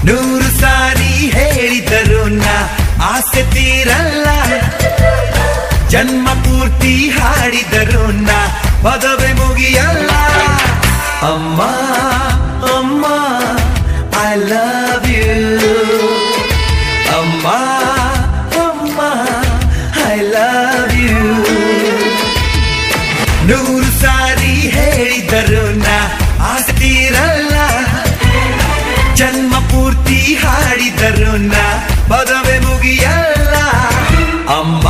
ನೂರು ಸಾರಿ ಹೇಳಿದರು ನಾ ಆಸೆ ತೀರಲ್ಲ, ಜನ್ಮ ಪೂರ್ತಿ ಹಾಡಿದರು ನಾ ಪದವೇ ಮುಗಿಯಲ್ಲ. ಅಮ್ಮ ಅಮ್ಮ ಐ ಲವ್ ಯು, ಅಮ್ಮ ಅಮ್ಮ ಐ ಲವ್ ಯು. ನೂರು ಸಾರಿ ಹೇಳಿದರು ನಾ ಆಸೆ ತೀರಲ್ಲ, ಜನ್ಮ ಪೂರ್ತಿ ಹಾಡಿದರು ನಾ ಪದವೇ ಮುಗಿಯಲ್ಲ. ಅಮ್ಮ